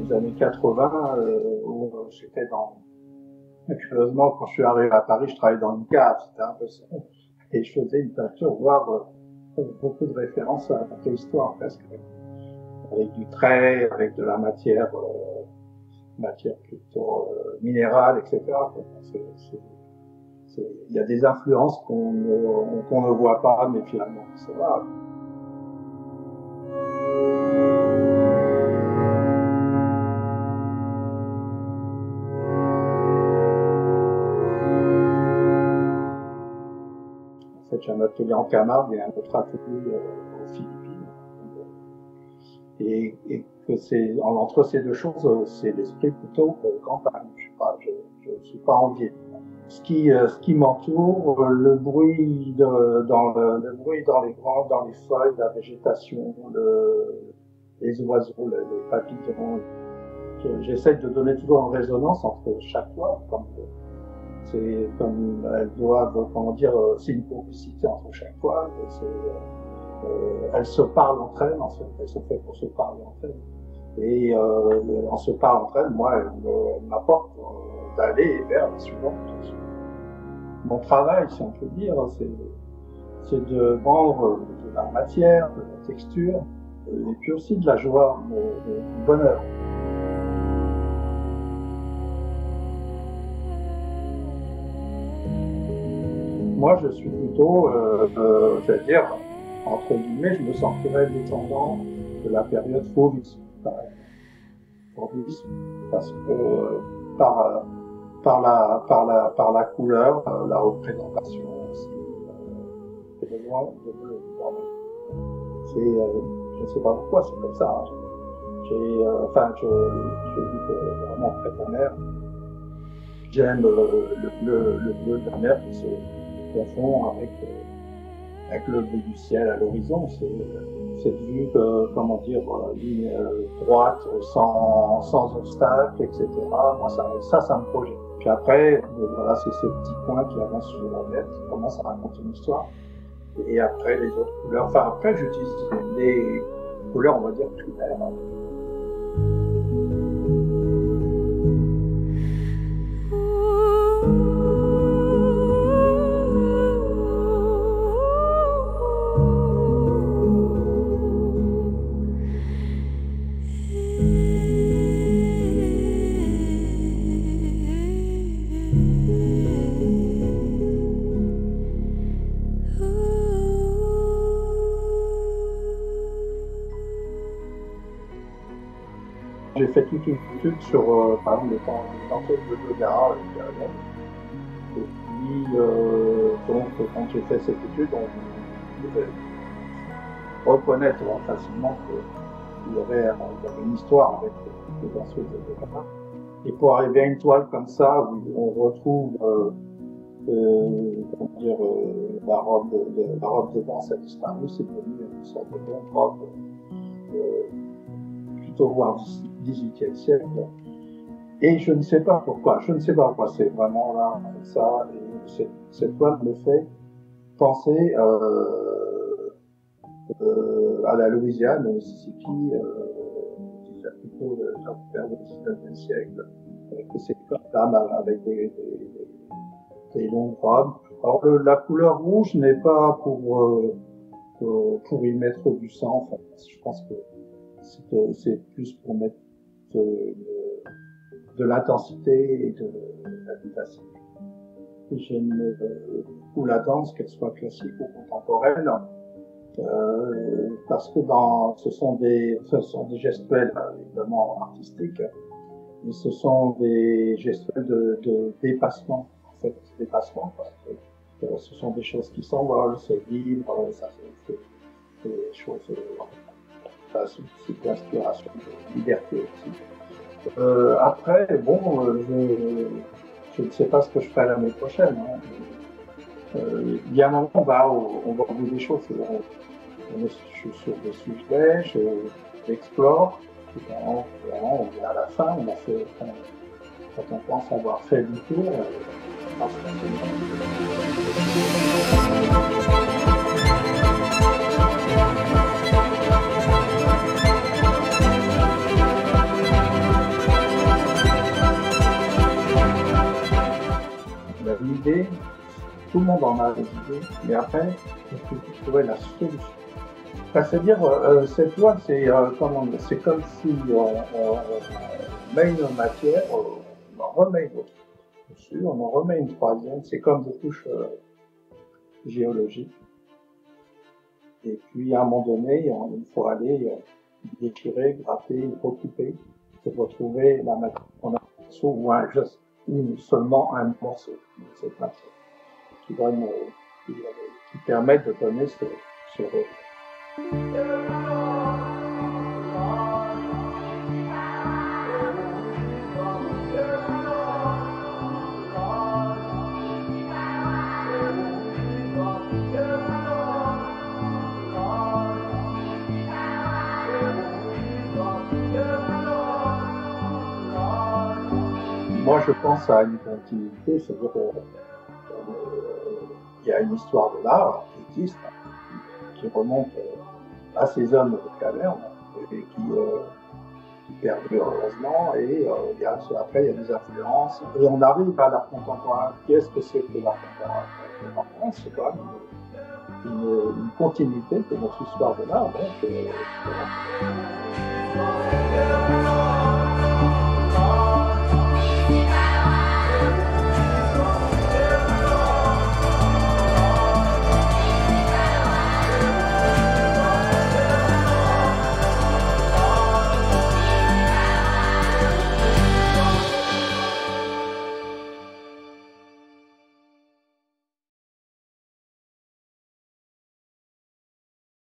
les années 80, où j'étais dans... Curieusement, quand je suis arrivé à Paris, je travaillais dans une cave, c'était un peu ça. Et je faisais une peinture, voire beaucoup de références à la préhistoire, presque. Avec du trait, avec de la matière plutôt minérale, etc. Il y a des influences qu'on ne voit pas, mais finalement, c'est vrai. En fait, j'ai un atelier en Camargue et un autre atelier aux Philippines. Et que c'est entre ces deux choses, c'est l'esprit plutôt campagne. Je ne suis pas en ville. Ce qui m'entoure, le bruit le bruit dans les feuilles, la végétation, les oiseaux, les papillons. J'essaie de donner toujours une résonance entre chaque fois, c'est comme elles doivent, comment dire, c'est une complicité entre chaque fois. Elles se parlent entre elles, en fait. Elles sont faites pour se parler entre elles. Et en se parlant entre elles, moi, elles m'apportent d'aller vers la suivante. Mon travail, si on peut dire, c'est de vendre de la matière, de la texture, et puis aussi de la joie, du bonheur. Moi, je suis plutôt, c'est-à-dire, entre guillemets, je me sentirais descendant de la période fauvisme, par exemple. Fauvisme, parce que par la couleur, la représentation aussi, c'est de loin de bleu. Je ne sais pas pourquoi, c'est comme ça. Hein. Je vis vraiment près de la mer. J'aime le bleu de la mer qui se confond avec le bleu du ciel à l'horizon. Cette vue, comment dire, ligne droite, sans obstacle, etc. Moi, ça me projette. Puis après, voilà, c'est ces petits points qui avancent sur la mer, qui commencent à raconter une histoire. Et après, les autres couleurs. Enfin, après, j'utilise des couleurs, on va dire, primaires. J'ai fait toute une étude sur, par exemple, les tentatives de yoga, et puis, donc, quand j'ai fait cette étude, on pouvait reconnaître facilement qu'il y avait une histoire avec les danseuses de yoga. Et pour arriver à une toile comme ça, où on retrouve, comment dire, la robe de danse a disparu, c'est devenu une sorte de longue robe, plutôt voire 18e siècle. Et je ne sais pas pourquoi, c'est vraiment là, ça, et cette toile me fait penser à la Louisiane, au Mississippi, plutôt vers le 19e siècle, avec ces femmes avec des longues robes. Alors la couleur rouge n'est pas pour y mettre du sang, enfin, je pense que c'est plus pour mettre de l'intensité et de la vivacité. J'aime beaucoup la danse, qu'elle soit classique ou contemporaine, parce que ce sont des gestuels évidemment artistiques, mais ce sont des gestuels de dépassement, en fait, dépassement, parce que ce sont des choses qui s'envolent, c'est libre, ça c'est des choses, c'est l'inspiration de liberté aussi. Après, bon, je ne sais pas ce que je ferai l'année prochaine. Hein. Il y a un moment, on va au bout des choses. Je suis sur des sujets, j'explore. On est à la fin, on a fait, quand on pense avoir fait du tour, une idée, tout le monde en a des idées, mais après, il faut trouver la solution. Enfin, c'est-à-dire, cette loi, c'est comme si on met une matière, on en remet une autre dessus, on en remet une troisième, c'est comme des couches géologiques. Et puis, à un moment donné, il faut aller déchirer, gratter, recouper pour retrouver la matière qu'on a en dessous ou seulement un morceau de cette matière qui, donne, qui permet de donner ce reflet. Moi, je pense à une continuité, c'est-à-dire qu'il y a une histoire de l'art qui existe, qui remonte à ces hommes de caverne et qui perdure heureusement. Et après, il y a des influences. Et on arrive à l'art contemporain. Qu'est-ce que c'est que l'art contemporain? C'est quand même une continuité de notre histoire de l'art. Donc,